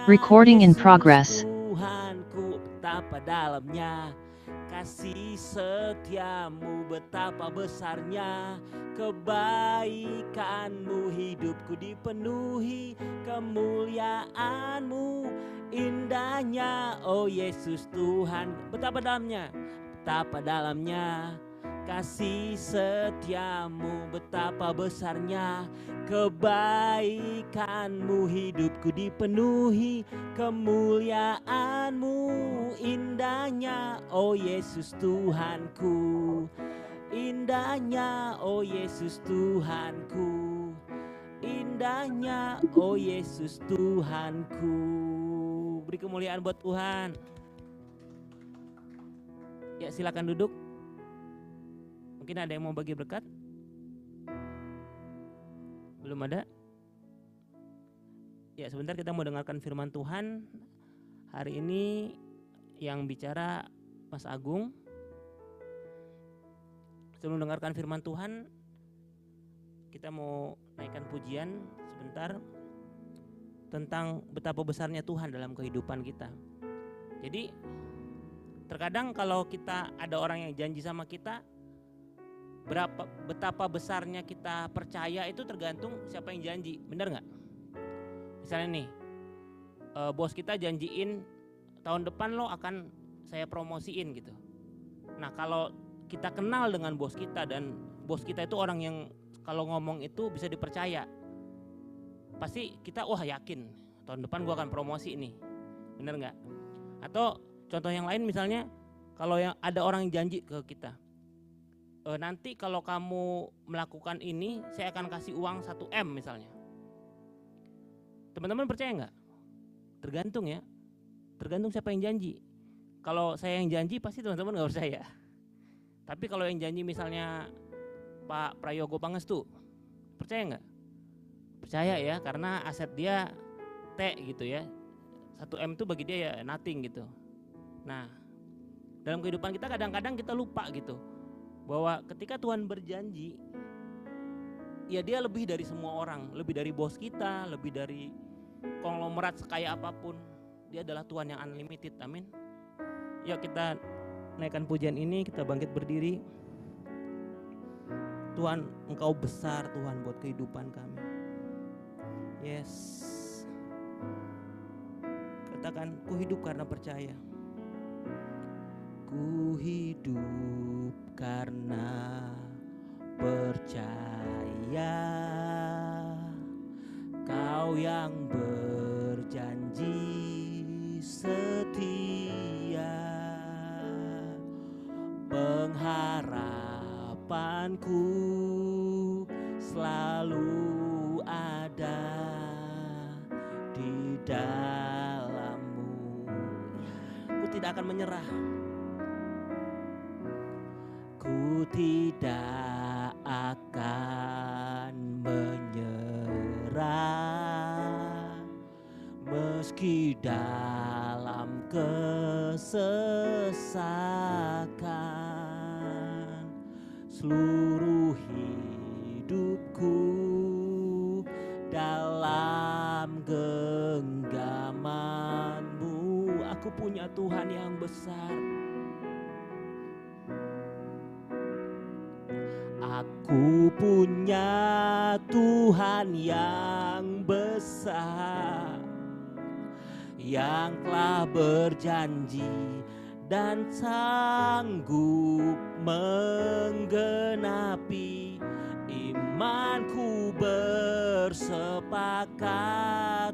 Recording in Yesus progress. Tuhanku, betapa dalamnya kasih setiamu, betapa besarnya kebaikanmu, hidupku dipenuhi kemuliaanmu, indahnya oh Yesus Tuhan, betapa dalamnya kasih setiamu, betapa besarnya kebaikanmu, hidupku dipenuhi kemuliaanmu, indahnya oh Yesus Tuhanku, indahnya oh Yesus Tuhanku, indahnya oh Yesus Tuhanku. Beri kemuliaan buat Tuhan. Ya, silakan duduk. Mungkin ada yang mau bagi berkat? Belum ada? Ya, sebentar kita mau dengarkan firman Tuhan. Hari ini yang bicara Mas Agung. Sebelum mendengarkan firman Tuhan, kita mau naikkan pujian sebentar tentang betapa besarnya Tuhan dalam kehidupan kita. Jadi terkadang kalau kita ada orang yang janji sama kita, betapa besarnya kita percaya itu tergantung siapa yang janji, benar nggak? Misalnya nih, bos kita janjiin tahun depan lo akan saya promosiin gitu. Nah, kalau kita kenal dengan bos kita dan bos kita itu orang yang kalau ngomong itu bisa dipercaya, pasti kita wah yakin tahun depan gua akan promosi nih, benar nggak? Atau contoh yang lain misalnya, kalau yang ada orang yang janji ke kita, nanti kalau kamu melakukan ini saya akan kasih uang 1M misalnya. Teman-teman percaya nggak? Tergantung ya, tergantung siapa yang janji. Kalau saya yang janji pasti teman-teman nggak percaya. Tapi kalau yang janji misalnya Pak Prayogo Pangestu, percaya nggak? Percaya ya, karena aset dia T gitu ya, 1M itu bagi dia ya nothing gitu. Nah, dalam kehidupan kita kadang-kadang kita lupa gitu, bahwa ketika Tuhan berjanji, ya dia lebih dari semua orang, lebih dari bos kita, lebih dari konglomerat sekaya apapun. Dia adalah Tuhan yang unlimited, amin. Yuk kita naikkan pujian ini, kita bangkit berdiri. Tuhan, Engkau besar Tuhan buat kehidupan kami. Yes. Katakan, ku hidup karena percaya. Ku hidup karena percaya, Kau yang berjanji setia, pengharapanku selalu ada di dalam-Mu. Ku tidak akan menyerah. Ku tidak akan menyerah, meski dalam kesesakan, seluruh hidupku dalam genggaman-Mu. Aku punya Tuhan yang besar. Aku punya Tuhan yang besar, yang telah berjanji dan sanggup menggenapi. Imanku bersepakat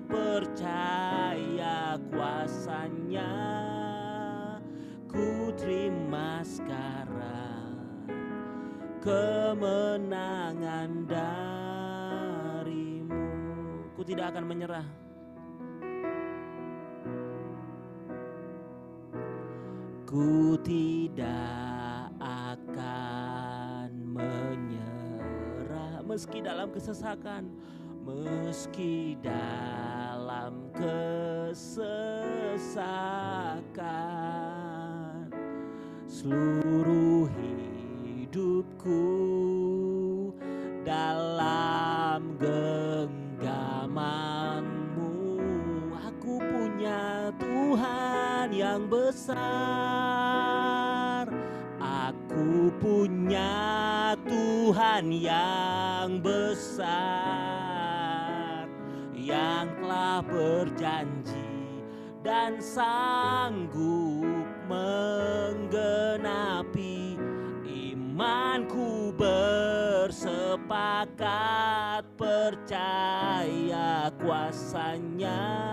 percaya kuasa-Nya, ku terima sekarang kemenangan dari-Mu. Ku tidak akan menyerah. Ku tidak akan menyerah, meski dalam kesesakan, meski dalam kesesakan, seluruh hidupku dalam genggaman-Mu. Aku Tuhan yang besar. Aku punya Tuhan yang besar, yang telah berjanji dan sanggup menggenapi. Imanku bersepakat percaya kuasanya.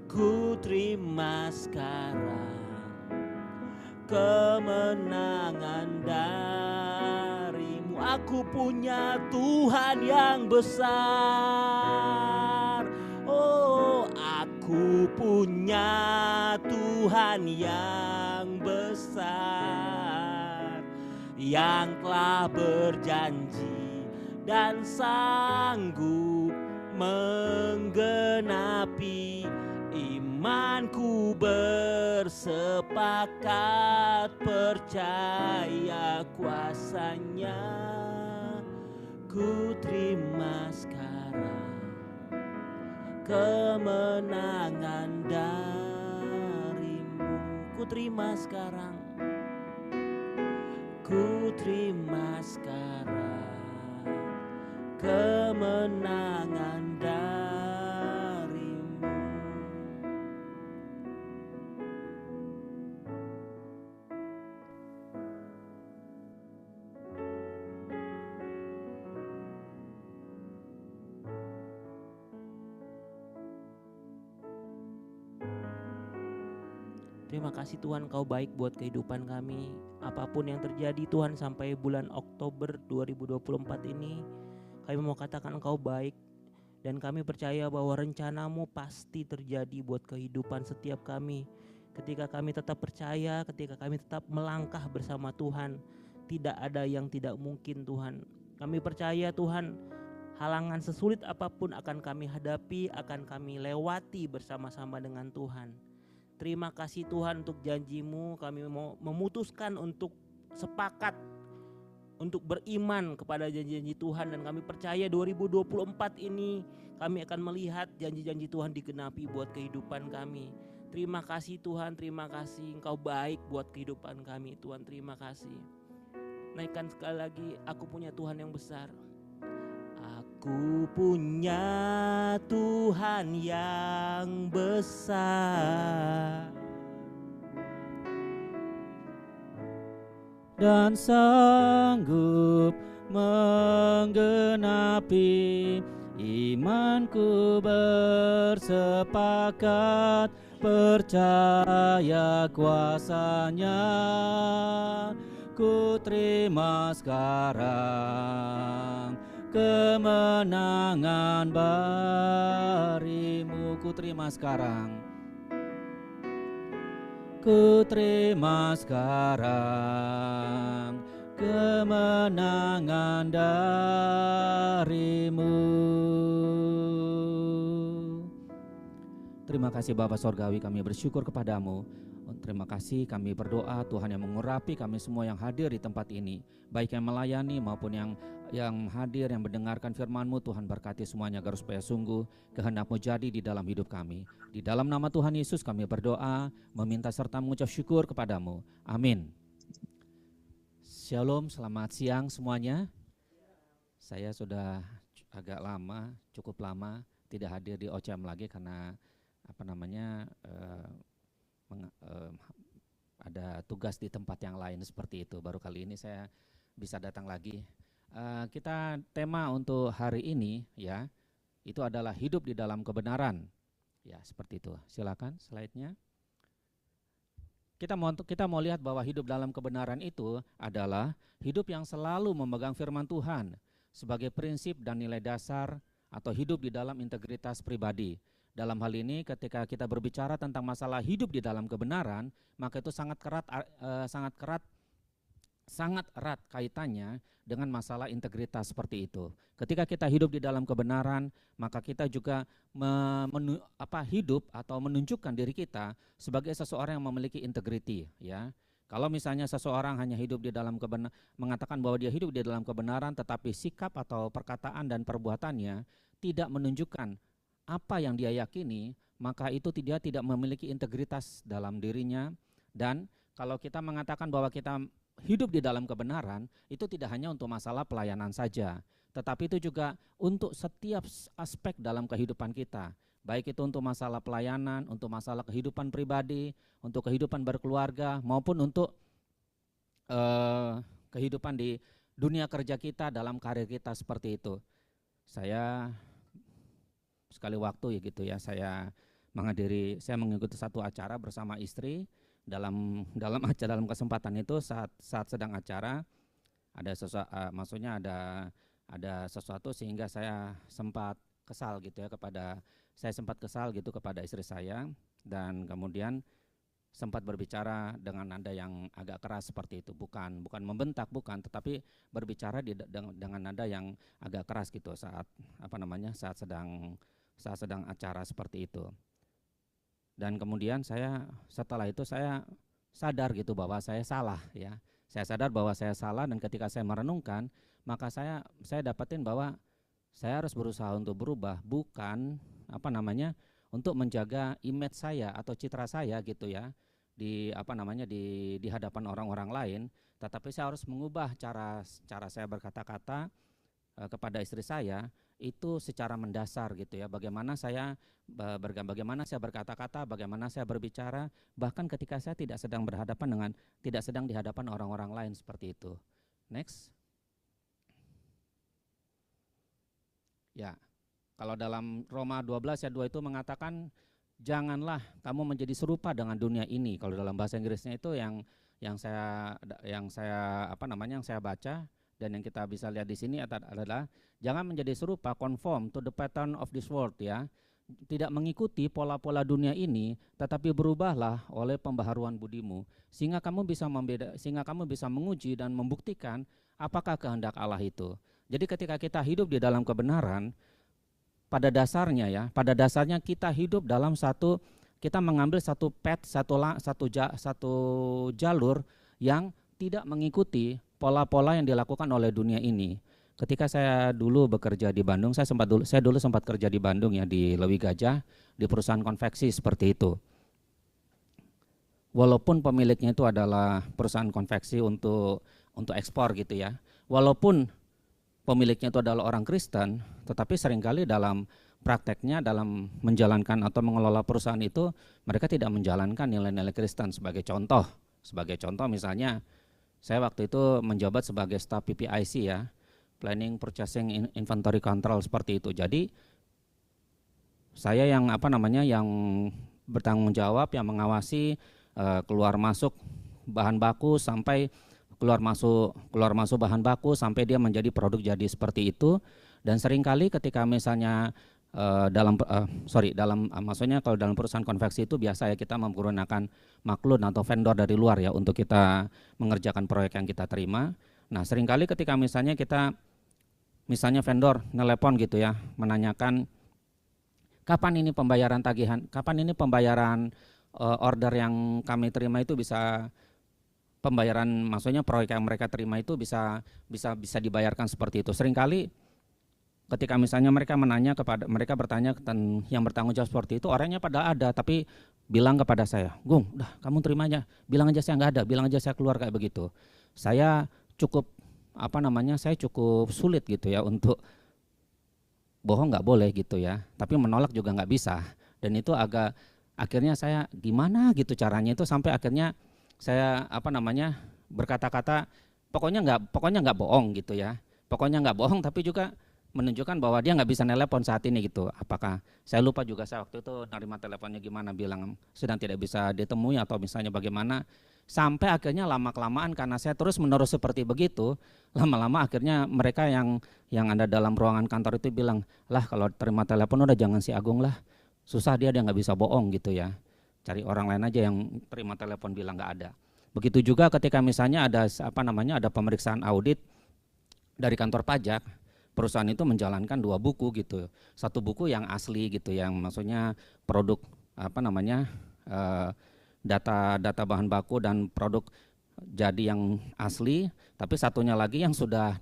Ku terima sekarang kemenangan darimu. Aku punya Tuhan yang besar. Oh, aku punya Tuhan yang besar, yang telah berjanji dan sanggup menggenapi. Imanku bersepakat percaya kuasanya. Ku terima sekarang kemenangan darimu. Ku terima sekarang, ku terima sekarang kemenangan darimu. Terima kasih Tuhan, Kau baik buat kehidupan kami. Apapun yang terjadi Tuhan sampai bulan Oktober 2024 ini, kami mau katakan Engkau baik. Dan kami percaya bahwa rencana-Mu pasti terjadi buat kehidupan setiap kami. Ketika kami tetap percaya, ketika kami tetap melangkah bersama Tuhan, tidak ada yang tidak mungkin Tuhan. Kami percaya Tuhan, halangan sesulit apapun akan kami hadapi, akan kami lewati bersama-sama dengan Tuhan. Terima kasih Tuhan untuk janji-Mu. Kami mau memutuskan untuk sepakat untuk beriman kepada janji-janji Tuhan, dan kami percaya 2024 ini kami akan melihat janji-janji Tuhan digenapi buat kehidupan kami. Terima kasih Tuhan, terima kasih Engkau baik buat kehidupan kami Tuhan, terima kasih. Naikkan sekali lagi, aku punya Tuhan yang besar. Aku punya Tuhan yang besar dan sanggup menggenapi. Imanku bersepakat percaya kuasanya. Ku terima sekarang kemenangan barimu. Ku terima sekarang, ku terima sekarang kemenangan darimu. Terima kasih Bapa Sorgawi, kami bersyukur kepadamu. Terima kasih, kami berdoa Tuhan yang mengurapi kami semua yang hadir di tempat ini, baik yang melayani maupun yang hadir, yang mendengarkan firman-Mu. Tuhan berkati semuanya agar supaya sungguh kehendak-Mu jadi di dalam hidup kami. Di dalam nama Tuhan Yesus kami berdoa, meminta serta mengucap syukur kepadamu. Amin. Shalom, selamat siang semuanya. Saya sudah agak lama, cukup lama tidak hadir di OCM lagi karena ada tugas di tempat yang lain seperti itu. Baru kali ini saya bisa datang lagi. Kita tema untuk hari ini ya, itu adalah hidup di dalam kebenaran. Ya, seperti itu. Silakan slide-nya. Kita mau lihat bahwa hidup dalam kebenaran itu adalah hidup yang selalu memegang firman Tuhan sebagai prinsip dan nilai dasar, atau hidup di dalam integritas pribadi. Dalam hal ini ketika kita berbicara tentang masalah hidup di dalam kebenaran, maka itu sangat erat kaitannya dengan masalah integritas seperti itu. Ketika kita hidup di dalam kebenaran, maka kita juga hidup atau menunjukkan diri kita sebagai seseorang yang memiliki integriti, ya. Kalau misalnya seseorang hanya hidup di dalam mengatakan bahwa dia hidup di dalam kebenaran, tetapi sikap atau perkataan dan perbuatannya tidak menunjukkan apa yang dia yakini, maka itu dia tidak memiliki integritas dalam dirinya. Dan kalau kita mengatakan bahwa kita hidup di dalam kebenaran, itu tidak hanya untuk masalah pelayanan saja, tetapi itu juga untuk setiap aspek dalam kehidupan kita. Baik itu untuk masalah pelayanan, untuk masalah kehidupan pribadi, untuk kehidupan berkeluarga, maupun untuk kehidupan di dunia kerja kita, dalam karir kita seperti itu. Saya sekali waktu ya gitu ya, saya mengikuti satu acara bersama istri. Dalam kesempatan itu saat sedang acara ada sesuatu sehingga saya sempat kesal gitu kepada istri saya, dan kemudian sempat berbicara dengan nada yang agak keras seperti itu, bukan membentak, tetapi berbicara dengan nada yang agak keras gitu saat sedang acara seperti itu. Dan kemudian setelah itu saya sadar gitu bahwa saya salah ya. Saya sadar bahwa saya salah, dan ketika saya merenungkan, maka saya dapatin bahwa saya harus berusaha untuk berubah, bukan untuk menjaga image saya atau citra saya gitu ya di hadapan orang-orang lain, tetapi saya harus mengubah cara saya berkata-kata kepada istri saya itu secara mendasar gitu ya. Bagaimana saya berkata-kata, bagaimana saya berbicara, bahkan ketika saya tidak sedang di hadapan orang-orang lain seperti itu. Next. Ya. Kalau dalam Roma 12 ayat 2 itu mengatakan janganlah kamu menjadi serupa dengan dunia ini. Kalau dalam bahasa Inggrisnya itu yang saya baca dan yang kita bisa lihat di sini adalah jangan menjadi serupa, conform to the pattern of this world ya. Tidak mengikuti pola-pola dunia ini, tetapi berubahlah oleh pembaharuan budimu sehingga kamu bisa menguji dan membuktikan apakah kehendak Allah itu. Jadi ketika kita hidup di dalam kebenaran, pada dasarnya kita hidup dalam kita mengambil satu jalur yang tidak mengikuti pola-pola yang dilakukan oleh dunia ini. Ketika saya dulu bekerja di Bandung, saya dulu sempat kerja di Bandung ya, di Lewi Gajah, di perusahaan konveksi seperti itu. Walaupun pemiliknya itu adalah perusahaan konveksi untuk ekspor gitu ya. Walaupun pemiliknya itu adalah orang Kristen, tetapi seringkali dalam prakteknya dalam menjalankan atau mengelola perusahaan itu mereka tidak menjalankan nilai-nilai Kristen. Sebagai contoh misalnya saya waktu itu menjabat sebagai staf PPIC ya, Planning, Purchasing, Inventory Control seperti itu. Jadi saya yang bertanggung jawab, yang mengawasi keluar masuk bahan baku sampai keluar masuk bahan baku sampai dia menjadi produk jadi seperti itu. Dan seringkali ketika misalnya kalau dalam perusahaan konveksi itu biasa ya kita menggunakan maklun atau vendor dari luar ya untuk kita mengerjakan proyek yang kita terima. Nah seringkali ketika misalnya vendor nelepon gitu ya, menanyakan kapan ini pembayaran tagihan, kapan ini pembayaran order yang kami terima itu bisa proyek yang mereka terima itu bisa dibayarkan seperti itu. Seringkali ketika misalnya mereka bertanya yang bertanggung jawab seperti itu, orangnya pada ada tapi bilang kepada saya, "Gung, udah kamu terima aja, bilang aja saya nggak ada, bilang aja saya keluar," kayak begitu. Saya cukup sulit gitu ya untuk bohong, nggak boleh gitu ya, tapi menolak juga nggak bisa. Dan itu akhirnya saya gimana gitu caranya itu sampai akhirnya saya berkata-kata pokoknya nggak bohong gitu ya, pokoknya nggak bohong, tapi juga menunjukkan bahwa dia nggak bisa nelepon saat ini gitu. Apakah saya lupa juga saya waktu itu nerima teleponnya gimana, bilang sedang tidak bisa ditemui atau misalnya bagaimana. Sampai akhirnya lama-kelamaan karena saya terus menerus seperti begitu, lama-lama akhirnya mereka yang ada dalam ruangan kantor itu bilang, "Lah kalau terima telepon udah jangan si Agung lah, susah dia nggak bisa bohong gitu ya. Cari orang lain aja yang terima telepon bilang nggak ada." Begitu juga ketika misalnya ada pemeriksaan audit dari kantor pajak, perusahaan itu menjalankan 2 buku gitu. Satu buku yang asli gitu, yang maksudnya produk data bahan baku dan produk jadi yang asli, tapi satunya lagi yang sudah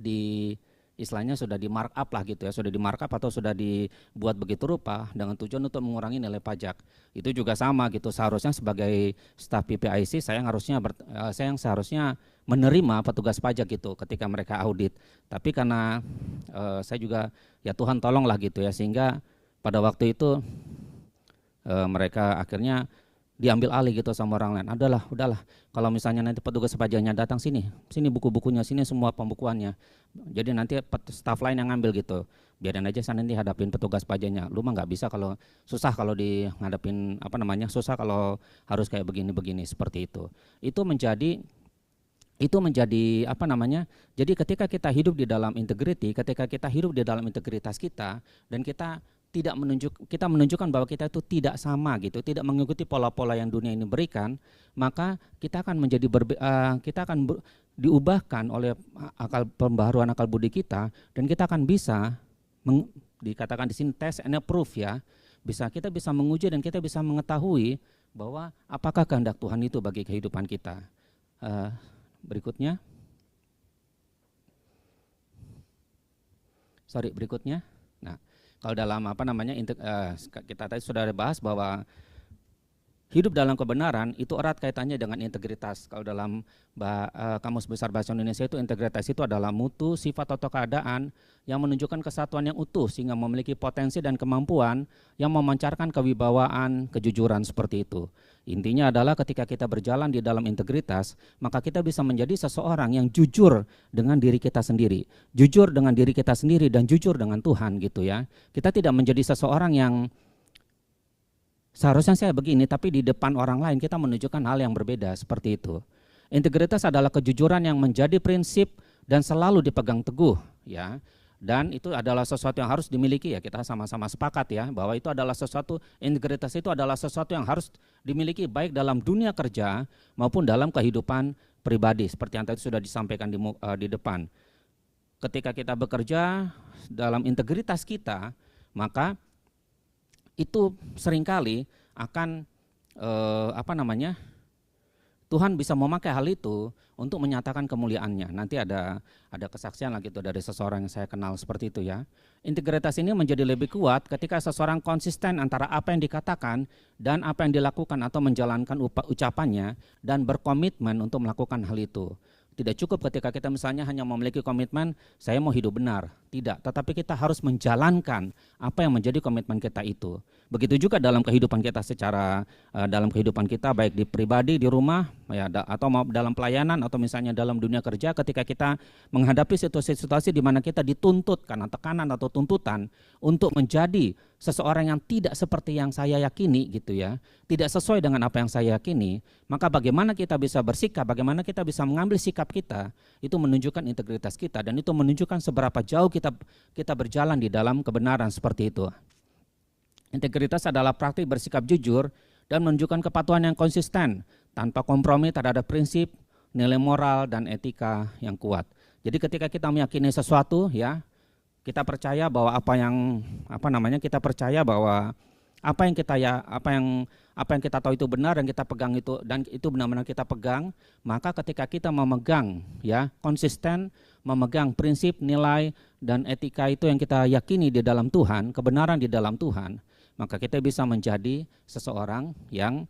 istilahnya sudah di markup lah gitu ya, sudah di markup atau sudah dibuat begitu rupa dengan tujuan untuk mengurangi nilai pajak. Itu juga sama gitu, seharusnya sebagai staf PPIC saya yang seharusnya menerima petugas pajak gitu ketika mereka audit. Tapi karena saya juga ya Tuhan tolonglah gitu ya, sehingga pada waktu itu mereka akhirnya diambil alih gitu sama orang lain. Udahlah, kalau misalnya nanti petugas pajaknya datang sini buku-bukunya, sini semua pembukuannya. Jadi nanti staf lain yang ngambil gitu. Biarin aja saya nanti hadapin petugas pajaknya. Lu mah nggak bisa kalau susah kalau di ngadepin susah kalau harus kayak begini-begini seperti itu. Itu menjadi Jadi ketika kita hidup di dalam integriti, ketika kita hidup di dalam integritas kita dan kita menunjukkan bahwa kita itu tidak sama gitu, tidak mengikuti pola-pola yang dunia ini berikan, maka kita akan diubahkan oleh pembaharuan akal budi kita, dan kita akan bisa dikatakan di sini test and approve ya. Kita bisa menguji dan kita bisa mengetahui bahwa apakah kehendak Tuhan itu bagi kehidupan kita. Berikutnya. Nah, kalau dalam kita tadi sudah bahas bahwa hidup dalam kebenaran itu erat kaitannya dengan integritas. Kalau dalam Kamus Besar Bahasa Indonesia itu integritas itu adalah mutu, sifat atau keadaan yang menunjukkan kesatuan yang utuh sehingga memiliki potensi dan kemampuan yang memancarkan kewibawaan, kejujuran seperti itu. Intinya adalah ketika kita berjalan di dalam integritas, maka kita bisa menjadi seseorang yang jujur dengan diri kita sendiri. Jujur dengan diri kita sendiri dan jujur dengan Tuhan gitu ya. Kita tidak menjadi seseorang yang seharusnya saya begini, tapi di depan orang lain kita menunjukkan hal yang berbeda seperti itu. Integritas adalah kejujuran yang menjadi prinsip dan selalu dipegang teguh ya. Dan itu adalah sesuatu yang harus dimiliki ya, kita sama-sama sepakat ya bahwa itu adalah integritas itu adalah sesuatu yang harus dimiliki baik dalam dunia kerja maupun dalam kehidupan pribadi seperti yang tadi sudah disampaikan di depan. Ketika kita bekerja dalam integritas kita, maka itu seringkali akan Tuhan bisa memakai hal itu untuk menyatakan kemuliaannya. Nanti ada kesaksian lagi itu dari seseorang yang saya kenal seperti itu ya. Integritas ini menjadi lebih kuat ketika seseorang konsisten antara apa yang dikatakan dan apa yang dilakukan atau menjalankan ucapannya dan berkomitmen untuk melakukan hal itu. Tidak cukup ketika kita misalnya hanya memiliki komitmen, saya mau hidup benar. Tidak, tetapi kita harus menjalankan apa yang menjadi komitmen kita itu. Begitu juga dalam kehidupan kita dalam kehidupan kita baik di pribadi, di rumah, ya, atau dalam pelayanan atau misalnya dalam dunia kerja ketika kita menghadapi situasi-situasi di mana kita dituntut karena tekanan atau tuntutan untuk menjadi seseorang yang tidak seperti yang saya yakini gitu ya, tidak sesuai dengan apa yang saya yakini, maka bagaimana kita bisa bersikap, bagaimana kita bisa mengambil sikap kita, itu menunjukkan integritas kita dan itu menunjukkan seberapa jauh kita berjalan di dalam kebenaran seperti itu. Integritas adalah praktik bersikap jujur dan menunjukkan kepatuhan yang konsisten tanpa kompromi terhadap prinsip, nilai moral dan etika yang kuat. Jadi ketika kita meyakini sesuatu ya, kita percaya bahwa apa yang kita tahu itu benar dan kita pegang itu, dan itu benar-benar kita pegang, maka ketika kita memegang ya, konsisten memegang prinsip, nilai dan etika itu yang kita yakini di dalam Tuhan, kebenaran di dalam Tuhan, maka kita bisa menjadi seseorang yang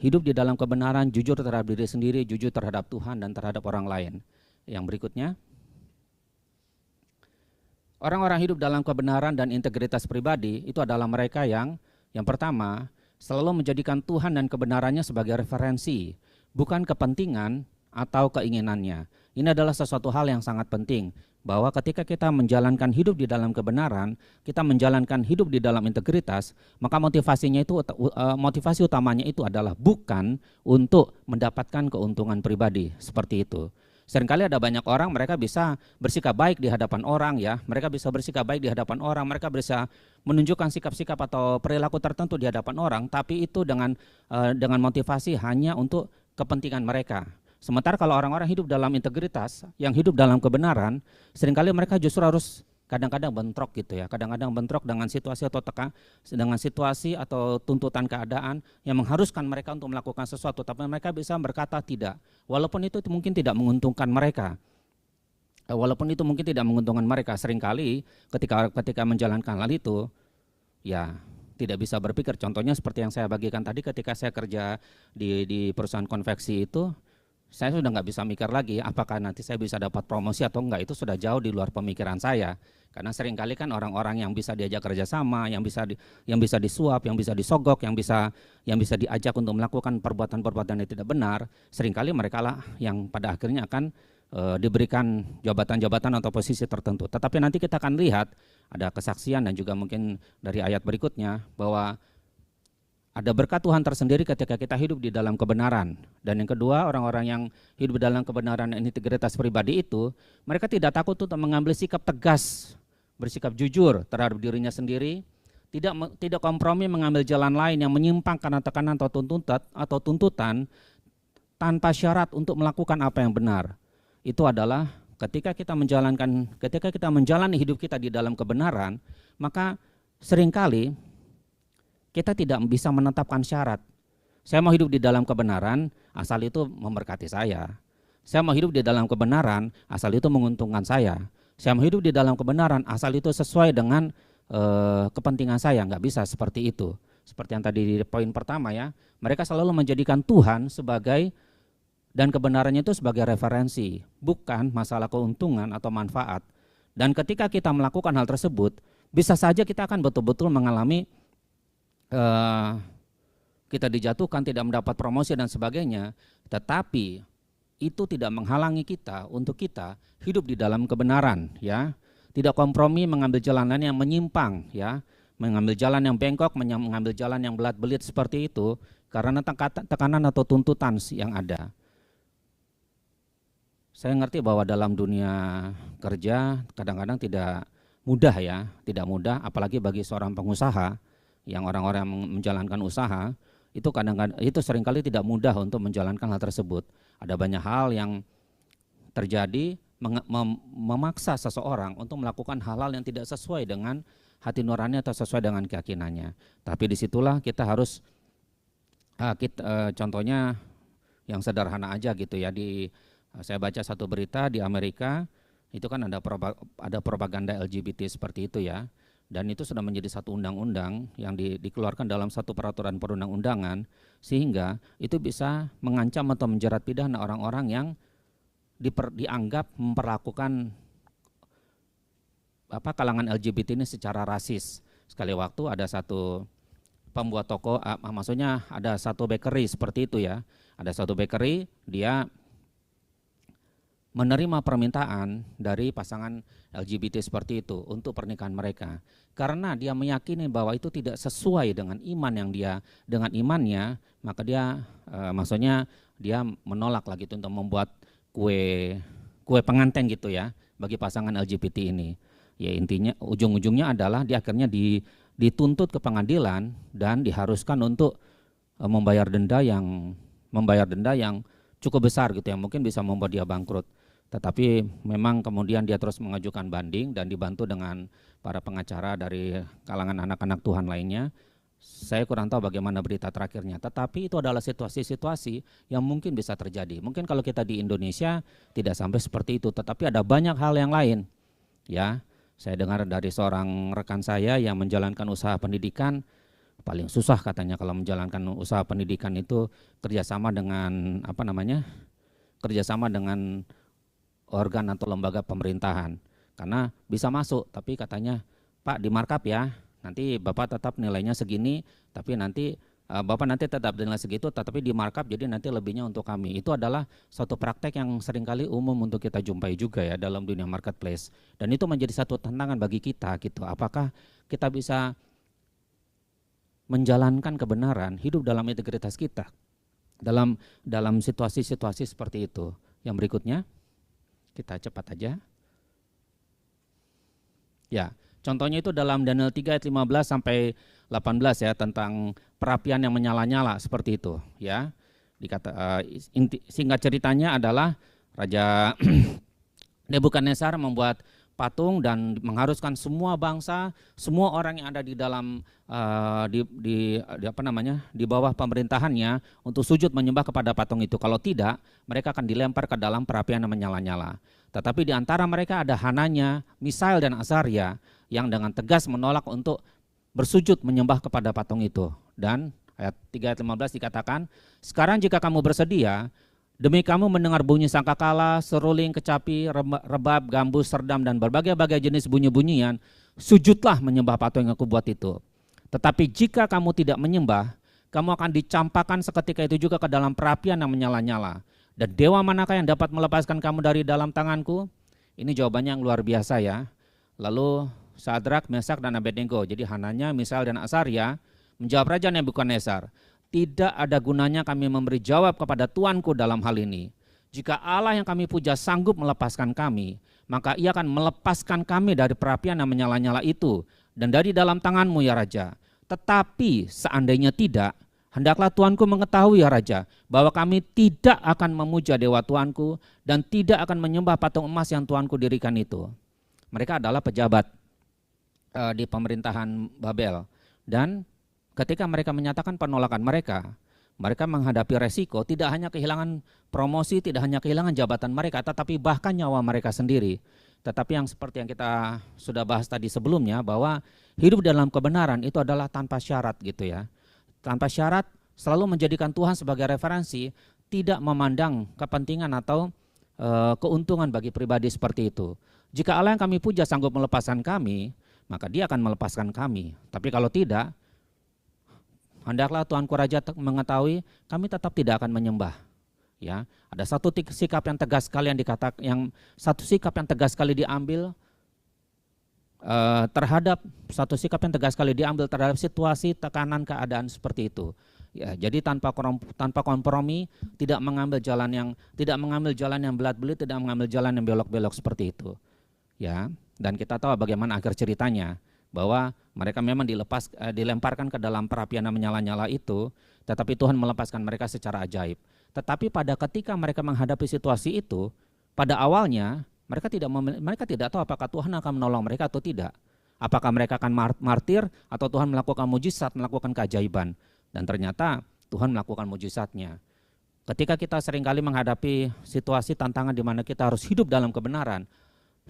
hidup di dalam kebenaran, jujur terhadap diri sendiri, jujur terhadap Tuhan dan terhadap orang lain. Yang berikutnya, orang-orang hidup dalam kebenaran dan integritas pribadi itu adalah mereka yang pertama selalu menjadikan Tuhan dan kebenarannya sebagai referensi, bukan kepentingan atau keinginannya. Ini adalah sesuatu hal yang sangat penting, bahwa ketika kita menjalankan hidup di dalam kebenaran, kita menjalankan hidup di dalam integritas, maka motivasi utamanya itu adalah bukan untuk mendapatkan keuntungan pribadi, seperti itu. Seringkali ada banyak orang, mereka bisa bersikap baik di hadapan orang ya, mereka bisa menunjukkan sikap-sikap atau perilaku tertentu di hadapan orang, tapi itu dengan motivasi hanya untuk kepentingan mereka. Sementara kalau orang-orang hidup dalam integritas, yang hidup dalam kebenaran, seringkali mereka justru harus kadang-kadang bentrok gitu ya, kadang-kadang bentrok dengan situasi atau tuntutan keadaan yang mengharuskan mereka untuk melakukan sesuatu, tapi mereka bisa berkata tidak, walaupun itu mungkin tidak menguntungkan mereka. walaupun itu mungkin tidak menguntungkan mereka, seringkali ketika menjalankan hal itu, ya tidak bisa berpikir. Contohnya seperti yang saya bagikan tadi, ketika saya kerja di perusahaan konveksi itu, saya sudah nggak bisa mikir lagi apakah nanti saya bisa dapat promosi atau enggak. Itu sudah jauh di luar pemikiran saya. Karena seringkali kan orang-orang yang bisa diajak kerjasama, yang bisa disuap, yang bisa disogok, yang bisa diajak untuk melakukan perbuatan-perbuatan yang tidak benar, seringkali mereka lah yang pada akhirnya akan diberikan jabatan-jabatan atau posisi tertentu. Tetapi nanti kita akan lihat ada kesaksian dan juga mungkin dari ayat berikutnya bahwa ada berkat Tuhan tersendiri ketika kita hidup di dalam kebenaran. Dan yang kedua, orang-orang yang hidup di dalam kebenaran dan integritas pribadi itu, mereka tidak takut untuk mengambil sikap tegas, bersikap jujur terhadap dirinya sendiri, tidak kompromi mengambil jalan lain yang menyimpang karena tekanan atau tuntutan tanpa syarat untuk melakukan apa yang benar. Itu adalah ketika kita menjalani hidup kita di dalam kebenaran, maka seringkali kita tidak bisa menetapkan syarat. Saya mau hidup di dalam kebenaran, asal itu memberkati saya. Saya mau hidup di dalam kebenaran, asal itu menguntungkan saya. Saya mau hidup di dalam kebenaran, asal itu sesuai dengan kepentingan saya. Nggak bisa seperti itu. Seperti yang tadi di poin pertama ya, mereka selalu menjadikan Tuhan sebagai, dan kebenarannya itu sebagai referensi, bukan masalah keuntungan atau manfaat. Dan ketika kita melakukan hal tersebut, bisa saja kita akan betul-betul mengalami kita dijatuhkan, tidak mendapat promosi dan sebagainya, tetapi itu tidak menghalangi kita untuk kita hidup di dalam kebenaran, ya, tidak kompromi mengambil jalan yang menyimpang, ya, mengambil jalan yang bengkok, mengambil jalan yang belat-belit seperti itu karena tekanan atau tuntutan yang ada. Saya ngerti bahwa dalam dunia kerja kadang-kadang tidak mudah ya, tidak mudah, apalagi bagi seorang pengusaha. Yang orang-orang yang menjalankan usaha itu kadang-kadang itu seringkali tidak mudah untuk menjalankan hal tersebut. Ada banyak hal yang terjadi memaksa seseorang untuk melakukan hal-hal yang tidak sesuai dengan hati nurani atau sesuai dengan keyakinannya. Tapi disitulah kita harus contohnya yang sederhana aja gitu ya. Saya baca satu berita di Amerika itu kan ada propaganda LGBT seperti itu ya. Dan itu sudah menjadi satu undang-undang yang dikeluarkan dalam satu peraturan perundang-undangan, sehingga itu bisa mengancam atau menjerat pidana orang-orang yang dianggap memperlakukan kalangan LGBT ini secara rasis. Sekali waktu ada satu pembuat toko, maksudnya ada satu bakery seperti itu ya. Ada satu bakery, dia menerima permintaan dari pasangan LGBT seperti itu untuk pernikahan mereka. Karena dia meyakini bahwa itu tidak sesuai dengan iman yang dengan imannya, maka dia maksudnya dia menolak lagi itu untuk membuat kue pengantin gitu ya bagi pasangan LGBT ini. Ya intinya ujung-ujungnya adalah dia akhirnya dituntut ke pengadilan dan diharuskan untuk membayar denda yang cukup besar gitu ya, mungkin bisa membuat dia bangkrut. Tetapi memang kemudian dia terus mengajukan banding dan dibantu dengan para pengacara dari kalangan anak-anak Tuhan lainnya. Saya kurang tahu bagaimana berita terakhirnya, tetapi itu adalah situasi-situasi yang mungkin bisa terjadi. Mungkin kalau kita di Indonesia tidak sampai seperti itu, tetapi ada banyak hal yang lain. Ya, saya dengar dari seorang rekan saya yang menjalankan usaha pendidikan, paling susah katanya kalau menjalankan usaha pendidikan itu kerjasama dengan kerjasama dengan organ atau lembaga pemerintahan, karena bisa masuk tapi katanya Pak di markup ya, nanti Bapak tetap nilainya segini, tapi nanti Bapak nanti tetap nilai segitu tetapi di markup, jadi nanti lebihnya untuk kami. Itu adalah suatu praktek yang seringkali umum untuk kita jumpai juga ya dalam dunia marketplace, dan itu menjadi satu tantangan bagi kita gitu. Apakah kita bisa menjalankan kebenaran, hidup dalam integritas kita dalam situasi-situasi seperti itu. Yang berikutnya kita cepat aja. Ya, contohnya itu dalam Daniel 3 ayat 15 sampai 18 ya, tentang perapian yang menyala-nyala seperti itu ya. Singkat ceritanya adalah Raja Nebukadnezar membuat patung dan mengharuskan semua bangsa, semua orang yang ada di dalam di bawah pemerintahannya untuk sujud menyembah kepada patung itu. Kalau tidak, mereka akan dilempar ke dalam perapian yang menyala-nyala. Tetapi di antara mereka ada Hananya, Misael dan Azaria yang dengan tegas menolak untuk bersujud menyembah kepada patung itu. Dan ayat 3 ayat 15 dikatakan, sekarang jika kamu bersedia, demi kamu mendengar bunyi sangkakala, seruling, kecapi, rebab, gambus, serdam, dan berbagai-bagai jenis bunyi-bunyian, sujudlah menyembah patung yang aku buat itu. Tetapi jika kamu tidak menyembah, kamu akan dicampakkan seketika itu juga ke dalam perapian yang menyala-nyala. Dan dewa manakah yang dapat melepaskan kamu dari dalam tanganku? Ini jawabannya yang luar biasa ya. Lalu Sadrak, Mesak, dan Abednego, jadi Hananya, Misael, dan Azaria menjawab Raja Nebukadnezar, tidak ada gunanya kami memberi jawab kepada Tuanku dalam hal ini. Jika Allah yang kami puja sanggup melepaskan kami, maka ia akan melepaskan kami dari perapian yang menyala-nyala itu dan dari dalam tanganmu ya Raja. Tetapi seandainya tidak, hendaklah Tuanku mengetahui ya Raja, bahwa kami tidak akan memuja dewa Tuanku dan tidak akan menyembah patung emas yang Tuanku dirikan itu. Mereka adalah pejabat di pemerintahan Babel. Dan ketika mereka menyatakan penolakan mereka menghadapi resiko tidak hanya kehilangan promosi, tidak hanya kehilangan jabatan mereka, tetapi bahkan nyawa mereka sendiri. Tetapi yang seperti yang kita sudah bahas tadi sebelumnya, bahwa hidup dalam kebenaran itu adalah tanpa syarat gitu ya. Tanpa syarat, selalu menjadikan Tuhan sebagai referensi, tidak memandang kepentingan atau keuntungan bagi pribadi seperti itu. Jika Allah yang kami puja sanggup melepaskan kami, maka dia akan melepaskan kami. Tapi kalau tidak, hendaklah Tuanku Raja mengetahui kami tetap tidak akan menyembah. Ya, ada satu sikap yang tegas sekali diambil terhadap situasi tekanan keadaan seperti itu. Ya, jadi tanpa kompromi, tidak mengambil jalan yang belat-belit, tidak mengambil jalan yang belok-belok seperti itu. Ya, dan kita tahu bagaimana akhir ceritanya, bahwa mereka memang dilemparkan ke dalam perapian yang menyala-nyala itu, tetapi Tuhan melepaskan mereka secara ajaib. Tetapi pada ketika mereka menghadapi situasi itu, pada awalnya mereka tidak tahu apakah Tuhan akan menolong mereka atau tidak. Apakah mereka akan martir atau Tuhan melakukan mujizat, melakukan keajaiban. Dan ternyata Tuhan melakukan mujizatnya. Ketika kita seringkali menghadapi situasi tantangan di mana kita harus hidup dalam kebenaran,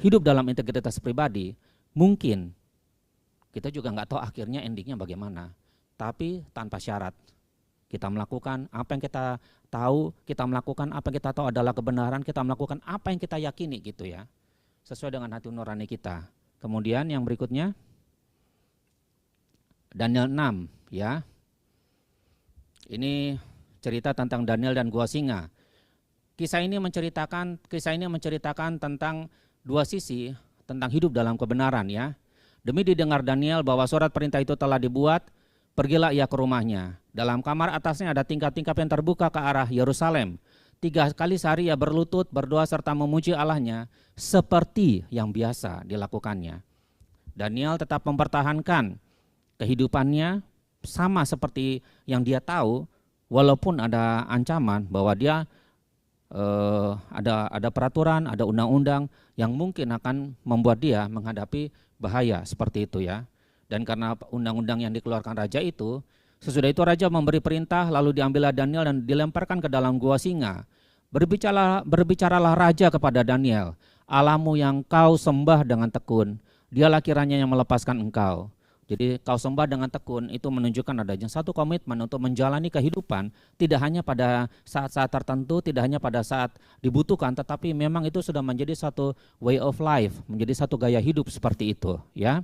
hidup dalam integritas pribadi, mungkin kita juga nggak tahu akhirnya endingnya bagaimana. Tapi tanpa syarat, kita melakukan apa yang kita tahu, kita melakukan apa yang kita tahu adalah kebenaran, kita melakukan apa yang kita yakini gitu ya, sesuai dengan hati nurani kita. Kemudian yang berikutnya, Daniel 6 ya. Ini cerita tentang Daniel dan gua singa. Kisah ini menceritakan tentang dua sisi, tentang hidup dalam kebenaran ya. Demi didengar Daniel bahwa surat perintah itu telah dibuat, pergilah ia ke rumahnya. Dalam kamar atasnya ada tingkap-tingkap yang terbuka ke arah Yerusalem. 3 kali sehari ia berlutut, berdoa serta memuji Allahnya seperti yang biasa dilakukannya. Daniel tetap mempertahankan kehidupannya sama seperti yang dia tahu, walaupun ada ancaman bahwa dia ada peraturan, ada undang-undang yang mungkin akan membuat dia menghadapi bahaya seperti itu ya. Dan karena undang-undang yang dikeluarkan raja itu, sesudah itu raja memberi perintah, lalu diambillah Daniel dan dilemparkan ke dalam gua singa. Berbicaralah raja kepada Daniel, Allahmu yang kau sembah dengan tekun, dialah kiranya yang melepaskan engkau. Jadi kau sembah dengan tekun itu menunjukkan adanya satu komitmen untuk menjalani kehidupan, tidak hanya pada saat-saat tertentu, tidak hanya pada saat dibutuhkan, tetapi memang itu sudah menjadi satu way of life, menjadi satu gaya hidup seperti itu ya.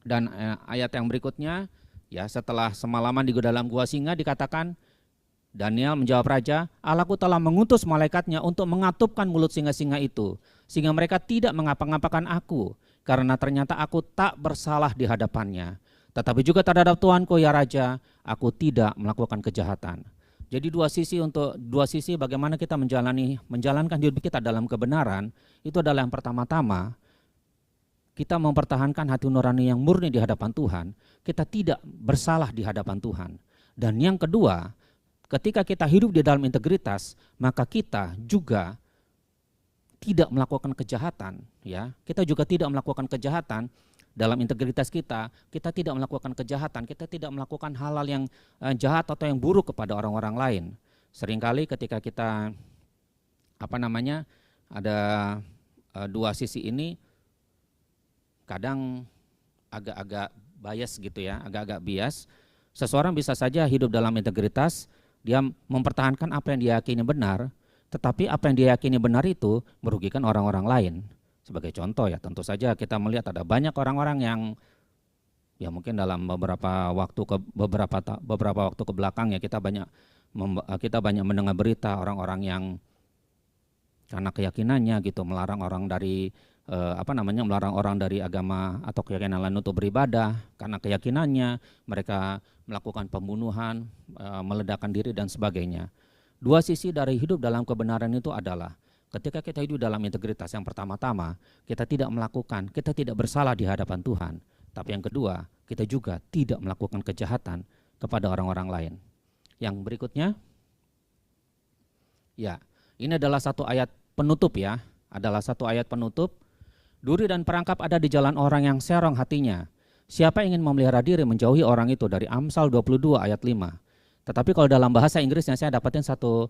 Dan ayat yang berikutnya ya, setelah semalaman di dalam gua singa dikatakan, Daniel menjawab raja, Allahku telah mengutus malaikatnya untuk mengatupkan mulut singa-singa itu, sehingga mereka tidak mengapa-ngapakan aku, karena ternyata aku tak bersalah di hadapannya. Tetapi juga terhadap Tuanku ya raja, aku tidak melakukan kejahatan. Jadi dua sisi bagaimana kita menjalankan hidup kita dalam kebenaran, itu adalah yang pertama-tama, kita mempertahankan hati nurani yang murni di hadapan Tuhan, kita tidak bersalah di hadapan Tuhan. Dan yang kedua, ketika kita hidup di dalam integritas, maka kita juga tidak melakukan kejahatan, ya. Kita juga tidak melakukan kejahatan dalam integritas kita. Kita tidak melakukan kejahatan, kita tidak melakukan hal-hal yang jahat atau yang buruk kepada orang-orang lain. Seringkali ketika kita ada dua sisi ini, kadang agak-agak bias gitu ya, agak-agak bias. Seseorang bisa saja hidup dalam integritas, dia mempertahankan apa yang dia yakini benar, tetapi apa yang dia yakini benar itu merugikan orang-orang lain. Sebagai contoh ya, tentu saja kita melihat ada banyak orang-orang yang ya mungkin dalam beberapa waktu ke belakang ya kita banyak mendengar berita orang-orang yang karena keyakinannya gitu melarang orang dari agama atau keyakinan lain untuk beribadah. Karena keyakinannya mereka melakukan pembunuhan, meledakkan diri dan sebagainya. Dua sisi dari hidup dalam kebenaran itu adalah ketika kita hidup dalam integritas, yang pertama-tama kita tidak bersalah di hadapan Tuhan. Tapi yang kedua, kita juga tidak melakukan kejahatan kepada orang-orang lain. Yang berikutnya, ya, ini adalah satu ayat penutup ya, Duri dan perangkap ada di jalan orang yang serong hatinya. Siapa ingin memelihara diri menjauhi orang itu, dari Amsal 22 ayat 5. Tetapi kalau dalam bahasa Inggrisnya saya dapatin satu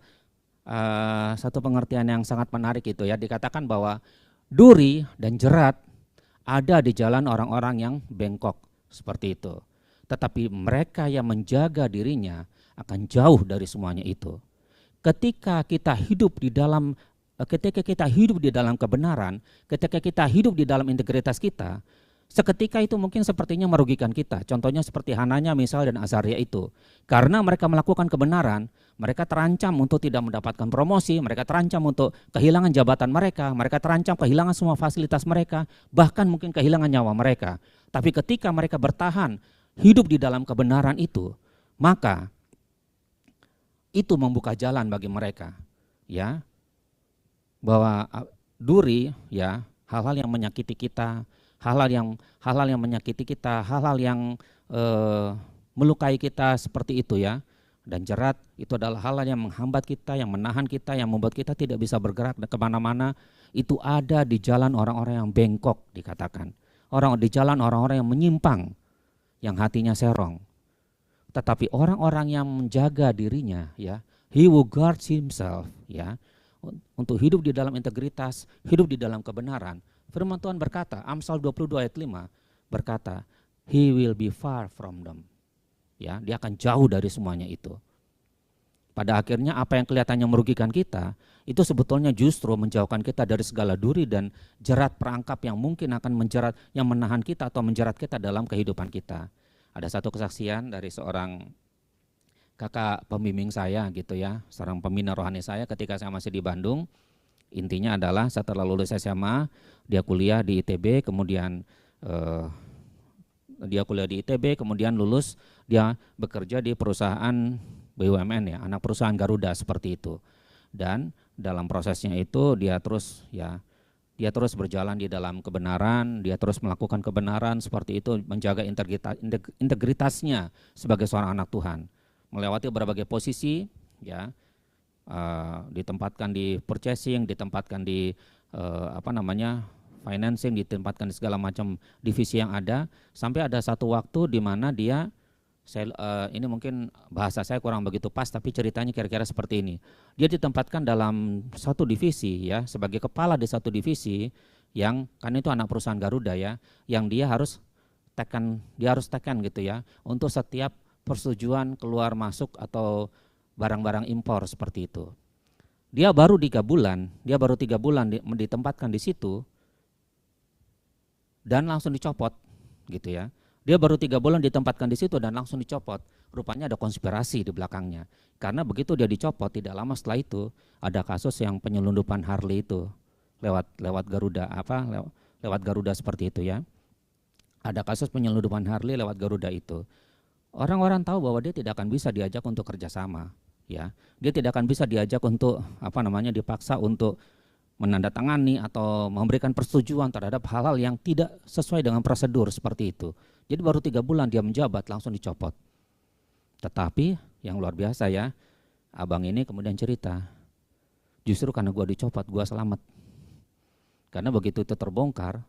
pengertian yang sangat menarik itu ya, dikatakan bahwa duri dan jerat ada di jalan orang-orang yang bengkok, seperti itu. Tetapi mereka yang menjaga dirinya akan jauh dari semuanya itu. Ketika kita hidup di dalam kebenaran, ketika kita hidup di dalam integritas kita, seketika itu mungkin sepertinya merugikan kita. Contohnya seperti Hananya, Misal dan Azaria itu. Karena mereka melakukan kebenaran, mereka terancam untuk tidak mendapatkan promosi, mereka terancam untuk kehilangan jabatan mereka terancam kehilangan semua fasilitas mereka, bahkan mungkin kehilangan nyawa mereka. Tapi ketika mereka bertahan hidup di dalam kebenaran itu, maka itu membuka jalan bagi mereka, ya. Bahwa duri ya, hal-hal yang menyakiti kita, hal-hal yang menyakiti kita, hal-hal yang melukai kita seperti itu ya. Dan jerat itu adalah hal-hal yang menghambat kita, yang menahan kita, yang membuat kita tidak bisa bergerak kemana-mana. Itu ada di jalan orang-orang yang bengkok, dikatakan. Di jalan orang-orang yang menyimpang, yang hatinya serong. Tetapi orang-orang yang menjaga dirinya ya, he who guards himself ya, untuk hidup di dalam integritas, hidup di dalam kebenaran. Firman Tuhan berkata, Amsal 22 ayat 5 berkata, he will be far from them. Ya, dia akan jauh dari semuanya itu. Pada akhirnya apa yang kelihatannya merugikan kita, itu sebetulnya justru menjauhkan kita dari segala duri dan jerat perangkap yang mungkin akan menjerat, yang menahan kita atau menjerat kita dalam kehidupan kita. Ada satu kesaksian dari seorang kakak pembimbing saya gitu ya, seorang pembina rohani saya ketika saya masih di Bandung. Intinya adalah setelah lulus SMA, dia kuliah di ITB, kemudian kemudian lulus, dia bekerja di perusahaan BUMN ya, anak perusahaan Garuda seperti itu. Dan dalam prosesnya itu dia terus berjalan di dalam kebenaran, dia terus melakukan kebenaran seperti itu, menjaga integritasnya sebagai seorang anak Tuhan. Melewati berbagai posisi ya, ditempatkan di purchasing, ditempatkan di financing, ditempatkan di segala macam divisi yang ada, sampai ada satu waktu di mana dia, ini mungkin bahasa saya kurang begitu pas, tapi ceritanya kira-kira seperti ini. Dia ditempatkan dalam satu divisi ya, sebagai kepala di satu divisi yang kan itu anak perusahaan Garuda ya, yang dia harus tekan gitu ya, untuk setiap persetujuan keluar masuk atau barang-barang impor seperti itu. Dia baru 3 bulan ditempatkan di situ dan langsung dicopot gitu ya. Dia baru 3 bulan ditempatkan di situ dan langsung dicopot. Rupanya ada konspirasi di belakangnya. Karena begitu dia dicopot, tidak lama setelah itu ada kasus yang penyelundupan Harley itu lewat Garuda lewat Garuda seperti itu ya. Ada kasus penyelundupan Harley lewat Garuda itu. Orang-orang tahu bahwa dia tidak akan bisa diajak untuk kerjasama, ya. Dia tidak akan bisa diajak untuk dipaksa untuk menandatangani atau memberikan persetujuan terhadap hal-hal yang tidak sesuai dengan prosedur seperti itu. Jadi baru 3 bulan dia menjabat langsung dicopot. Tetapi yang luar biasa ya, abang ini kemudian cerita, justru karena gua dicopot gua selamat. Karena begitu itu terbongkar,